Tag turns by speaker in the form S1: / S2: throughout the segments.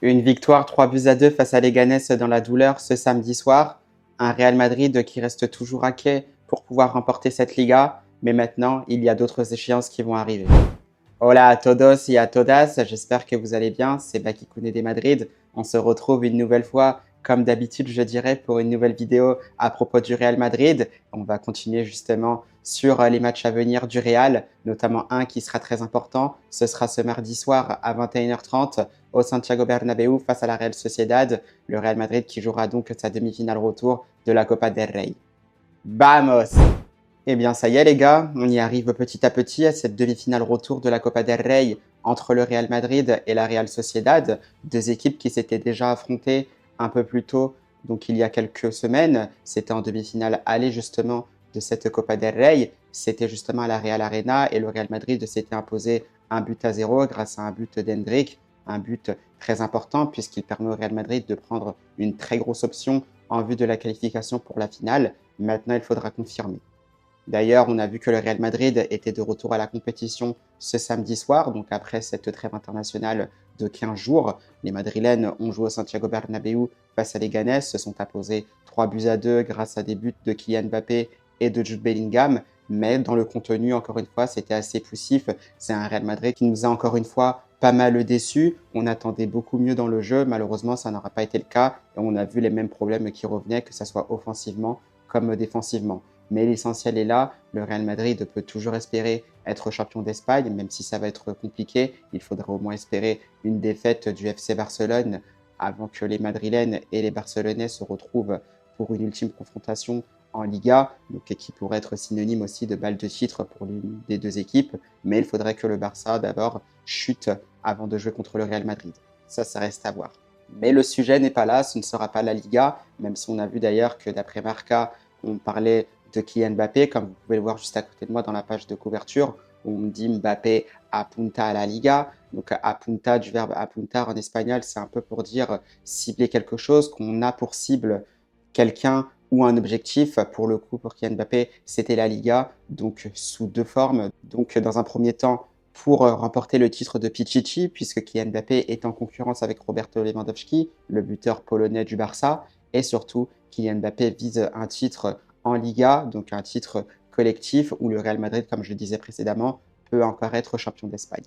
S1: Une victoire 3-2 face à Leganés dans la douleur ce samedi soir. Un Real Madrid qui reste toujours à quai pour pouvoir remporter cette Liga. Mais maintenant, il y a d'autres échéances qui vont arriver. Hola a todos y a todas, j'espère que vous allez bien, c'est Baki Koné des Madrid. On se retrouve une nouvelle fois, comme d'habitude je dirais, pour une nouvelle vidéo à propos du Real Madrid. On va continuer justement sur les matchs à venir du Real, notamment un qui sera très important. Ce sera ce mardi soir à 21h30 au Santiago Bernabéu face à la Real Sociedad. Le Real Madrid qui jouera donc sa demi-finale retour de la Copa del Rey. Vamos! Eh bien, ça y est, les gars, on y arrive petit à petit à cette demi-finale retour de la Copa del Rey entre le Real Madrid et la Real Sociedad, deux équipes qui s'étaient déjà affrontées un peu plus tôt, donc il y a quelques semaines. C'était en demi-finale aller justement de cette Copa del Rey. C'était justement à la Real Arena et le Real Madrid s'était imposé 1-0 grâce à un but d'Hendrick, un but très important puisqu'il permet au Real Madrid de prendre une très grosse option en vue de la qualification pour la finale. Maintenant, il faudra confirmer. D'ailleurs, on a vu que le Real Madrid était de retour à la compétition ce samedi soir, donc après cette trêve internationale de 15 jours. Les Madrilènes ont joué au Santiago Bernabéu face à Leganés, se sont imposés 3-2 grâce à des buts de Kylian Mbappé et de Jude Bellingham. Mais dans le contenu, encore une fois, c'était assez poussif. C'est un Real Madrid qui nous a encore une fois pas mal déçus. On attendait beaucoup mieux dans le jeu. Malheureusement, ça n'aura pas été le cas. Et on a vu les mêmes problèmes qui revenaient, que ce soit offensivement comme défensivement. Mais l'essentiel est là. Le Real Madrid peut toujours espérer être champion d'Espagne, même si ça va être compliqué. Il faudra au moins espérer une défaite du FC Barcelone avant que les Madrilènes et les Barcelonais se retrouvent pour une ultime confrontation en Liga, donc qui pourrait être synonyme aussi de balle de titre pour l'une des deux équipes. Mais il faudrait que le Barça d'abord chute avant de jouer contre le Real Madrid. Ça reste à voir. Mais le sujet n'est pas là, ce ne sera pas la Liga, même si on a vu d'ailleurs que d'après Marca, on parlait de Kylian Mbappé, comme vous pouvez le voir juste à côté de moi dans la page de couverture, où on dit Mbappé apunta à la Liga. Donc apunta, du verbe apuntar en espagnol, c'est un peu pour dire cibler quelque chose, qu'on a pour cible quelqu'un ou un objectif. Pour le coup, pour Kylian Mbappé, c'était la Liga, donc sous deux formes. Donc dans un premier temps, pour remporter le titre de Pichichi, puisque Kylian Mbappé est en concurrence avec Roberto Lewandowski, le buteur polonais du Barça, et surtout, Kylian Mbappé vise un titre en Liga, donc un titre collectif où le Real Madrid, comme je le disais précédemment, peut encore être champion d'Espagne.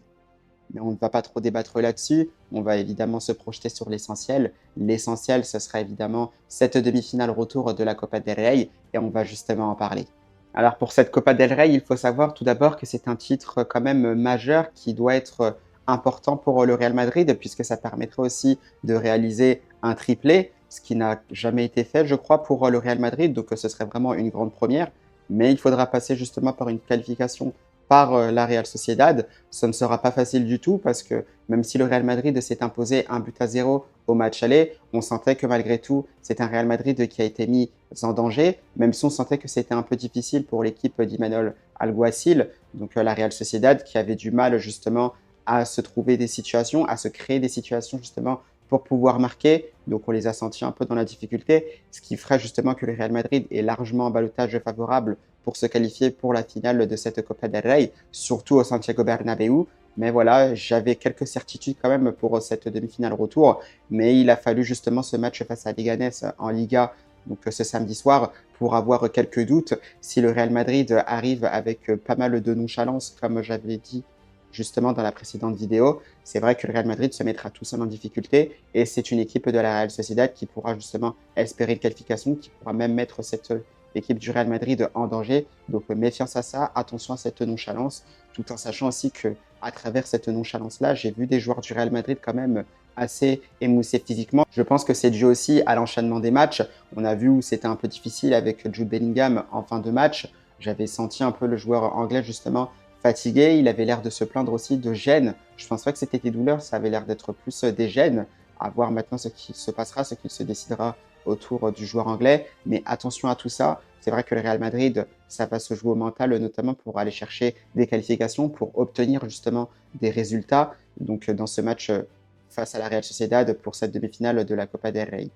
S1: Mais on ne va pas trop débattre là-dessus, on va évidemment se projeter sur l'essentiel. L'essentiel, ce sera évidemment cette demi-finale retour de la Copa del Rey, et on va justement en parler. Alors pour cette Copa del Rey, il faut savoir tout d'abord que c'est un titre quand même majeur qui doit être important pour le Real Madrid, puisque ça permettrait aussi de réaliser un triplé, ce qui n'a jamais été fait, je crois, pour le Real Madrid, donc ce serait vraiment une grande première. Mais il faudra passer justement par une qualification par la Real Sociedad. Ce ne sera pas facile du tout parce que même si le Real Madrid s'est imposé 1-0 au match aller, on sentait que malgré tout, c'est un Real Madrid qui a été mis en danger, même si on sentait que c'était un peu difficile pour l'équipe d'Imanol Alguacil, donc la Real Sociedad qui avait du mal justement à se trouver des situations, à se créer des situations justement pour pouvoir marquer. Donc on les a sentis un peu dans la difficulté, ce qui ferait justement que le Real Madrid est largement en ballottage favorable pour se qualifier pour la finale de cette Copa del Rey, surtout au Santiago Bernabéu. Mais voilà, j'avais quelques certitudes quand même pour cette demi-finale retour, mais il a fallu justement ce match face à Leganés en Liga, donc ce samedi soir, pour avoir quelques doutes si le Real Madrid arrive avec pas mal de nonchalance, comme j'avais dit justement dans la précédente vidéo. C'est vrai que le Real Madrid se mettra tout seul en difficulté et c'est une équipe de la Real Sociedad qui pourra justement espérer une qualification, qui pourra même mettre cette équipe du Real Madrid en danger. Donc méfiance à ça, attention à cette nonchalance, tout en sachant aussi que à travers cette nonchalance-là, j'ai vu des joueurs du Real Madrid quand même assez émoussés physiquement. Je pense que c'est dû aussi à l'enchaînement des matchs. On a vu où c'était un peu difficile avec Jude Bellingham en fin de match. J'avais senti un peu le joueur anglais justement fatigué. Il avait l'air de se plaindre aussi de gêne. Je pense pas que c'était des douleurs, ça avait l'air d'être plus des gênes. À voir maintenant ce qui se passera, ce qu'il se décidera autour du joueur anglais. Mais attention à tout ça. C'est vrai que le Real Madrid, ça va se jouer au mental, notamment pour aller chercher des qualifications, pour obtenir justement des résultats. Donc dans ce match face à la Real Sociedad pour cette demi-finale de la Copa del Rey.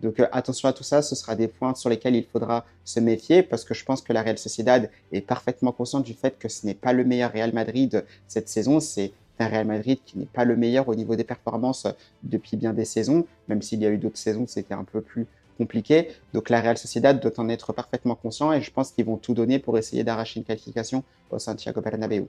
S1: Donc attention à tout ça, ce sera des points sur lesquels il faudra se méfier parce que je pense que la Real Sociedad est parfaitement consciente du fait que ce n'est pas le meilleur Real Madrid cette saison. C'est d'un Real Madrid qui n'est pas le meilleur au niveau des performances depuis bien des saisons, même s'il y a eu d'autres saisons où c'était un peu plus compliqué. Donc la Real Sociedad doit en être parfaitement conscient et je pense qu'ils vont tout donner pour essayer d'arracher une qualification au Santiago Bernabéu.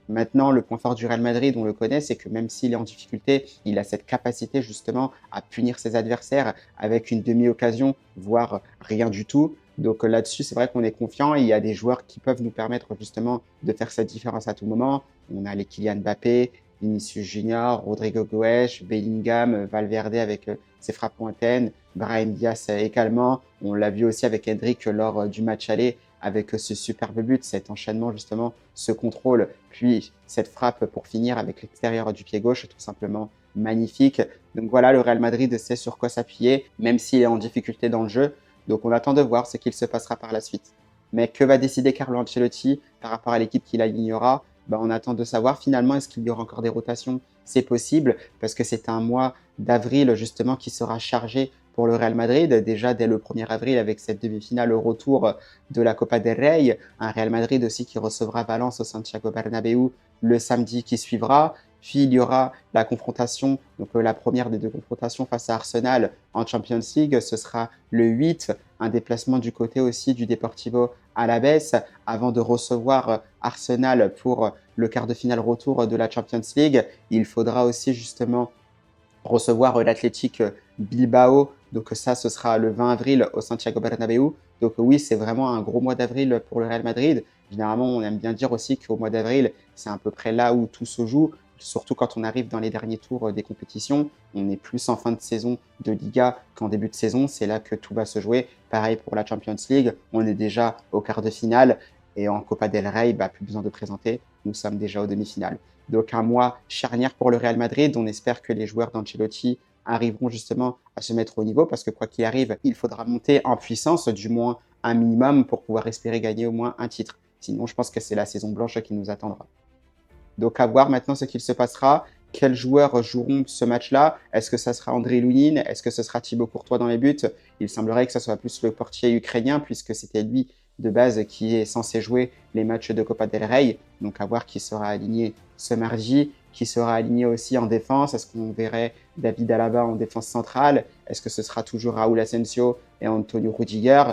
S1: Maintenant, le point fort du Real Madrid, on le connaît, c'est que même s'il est en difficulté, il a cette capacité justement à punir ses adversaires avec une demi-occasion, voire rien du tout. Donc là-dessus, c'est vrai qu'on est confiant. Il y a des joueurs qui peuvent nous permettre justement de faire cette différence à tout moment. On a les Kylian Mbappé, Vinicius Junior, Rodrigo Goes, Bellingham, Valverde avec ses frappes lointaines, Brahim Diaz également. On l'a vu aussi avec Hendrick lors du match aller avec ce superbe but, cet enchaînement justement, ce contrôle, puis cette frappe pour finir avec l'extérieur du pied gauche, tout simplement magnifique. Donc voilà, le Real Madrid sait sur quoi s'appuyer, même s'il est en difficulté dans le jeu. Donc on attend de voir ce qu'il se passera par la suite. Mais que va décider Carlo Ancelotti par rapport à l'équipe qu'il alignera? On attend de savoir finalement est-ce qu'il y aura encore des rotations. C'est possible parce que c'est un mois d'avril justement qui sera chargé pour le Real Madrid. Déjà dès le 1er avril avec cette demi-finale au retour de la Copa del Rey. Un Real Madrid aussi qui recevra Valence au Santiago Bernabéu le samedi qui suivra. Puis il y aura la confrontation, donc la première des deux confrontations face à Arsenal en Champions League. Ce sera le 8, un déplacement du côté aussi du Deportivo Alavés avant de recevoir Arsenal pour le quart de finale retour de la Champions League. Il faudra aussi justement recevoir l'Athletic Bilbao. Donc ça, ce sera le 20 avril au Santiago Bernabéu. Donc oui, c'est vraiment un gros mois d'avril pour le Real Madrid. Généralement, on aime bien dire aussi qu'au mois d'avril, c'est à peu près là où tout se joue, surtout quand on arrive dans les derniers tours des compétitions. On est plus en fin de saison de Liga qu'en début de saison. C'est là que tout va se jouer. Pareil pour la Champions League. On est déjà au quart de finale. Et en Copa del Rey, plus besoin de présenter. Nous sommes déjà aux demi-finales. Donc un mois charnière pour le Real Madrid. On espère que les joueurs d'Ancelotti arriveront justement à se mettre au niveau parce que quoi qu'il arrive, il faudra monter en puissance du moins un minimum pour pouvoir espérer gagner au moins un titre. Sinon, je pense que c'est la saison blanche qui nous attendra. Donc à voir maintenant ce qu'il se passera. Quels joueurs joueront ce match-là? Est-ce que ça sera André Lounine? Est-ce que ce sera Thibaut Courtois dans les buts? Il semblerait que ce soit plus le portier ukrainien puisque c'était lui de base qui est censé jouer les matchs de Copa del Rey. Donc à voir qui sera aligné ce mardi, qui sera aligné aussi en défense. Est-ce qu'on verrait David Alaba en défense centrale? Est-ce que ce sera toujours Raúl Asensio et Antonio Rudiger?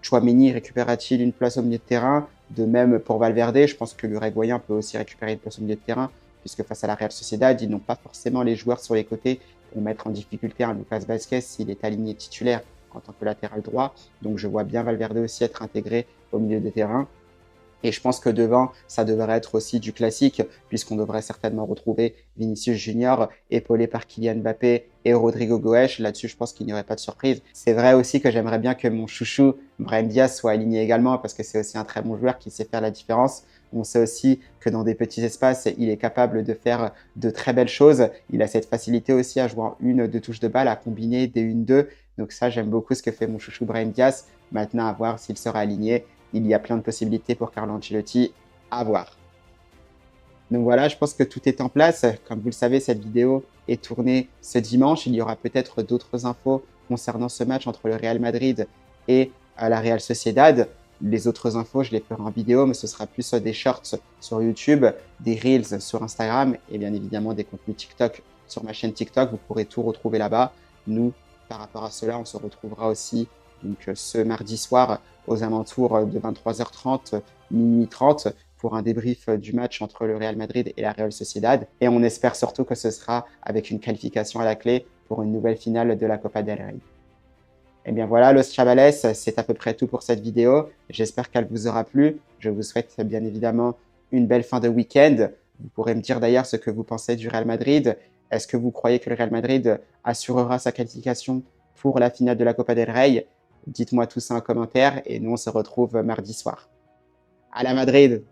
S1: Tchouaméni récupérera-t-il une place au milieu de terrain? De même pour Valverde, je pense que l'Uruguayen peut aussi récupérer une place au milieu de terrain, puisque face à la Real Sociedad, ils n'ont pas forcément les joueurs sur les côtés pour mettre en difficulté un Lucas Vázquez s'il est aligné titulaire en tant que latéral droit. Donc je vois bien Valverde aussi être intégré au milieu de terrain. Et je pense que devant, ça devrait être aussi du classique, puisqu'on devrait certainement retrouver Vinicius Junior, épaulé par Kylian Mbappé et Rodrigo Goes. Là-dessus, je pense qu'il n'y aurait pas de surprise. C'est vrai aussi que j'aimerais bien que mon chouchou, Brahim Diaz, soit aligné également, parce que c'est aussi un très bon joueur qui sait faire la différence. On sait aussi que dans des petits espaces, il est capable de faire de très belles choses. Il a cette facilité aussi à jouer en une, deux touches de balle, à combiner des 1-2. Donc ça, j'aime beaucoup ce que fait mon chouchou Brahim Diaz. Maintenant, à voir s'il sera aligné. Il y a plein de possibilités pour Carlo Ancelotti, à voir. Donc voilà, je pense que tout est en place. Comme vous le savez, cette vidéo est tournée ce dimanche. Il y aura peut-être d'autres infos concernant ce match entre le Real Madrid et la Real Sociedad. Les autres infos, je les ferai en vidéo, mais ce sera plus des shorts sur YouTube, des Reels sur Instagram et bien évidemment des contenus TikTok sur ma chaîne TikTok. Vous pourrez tout retrouver là-bas. Nous, par rapport à cela, on se retrouvera aussi donc, ce mardi soir aux alentours de 23h30, minuit 30 pour un débrief du match entre le Real Madrid et la Real Sociedad. Et on espère surtout que ce sera avec une qualification à la clé pour une nouvelle finale de la Copa del Rey. Et bien voilà, Los Chavales, c'est à peu près tout pour cette vidéo. J'espère qu'elle vous aura plu. Je vous souhaite bien évidemment une belle fin de week-end. Vous pourrez me dire d'ailleurs ce que vous pensez du Real Madrid. Est-ce que vous croyez que le Real Madrid assurera sa qualification pour la finale de la Copa del Rey? Dites-moi tout ça en commentaire et nous on se retrouve mardi soir. À la Madrid!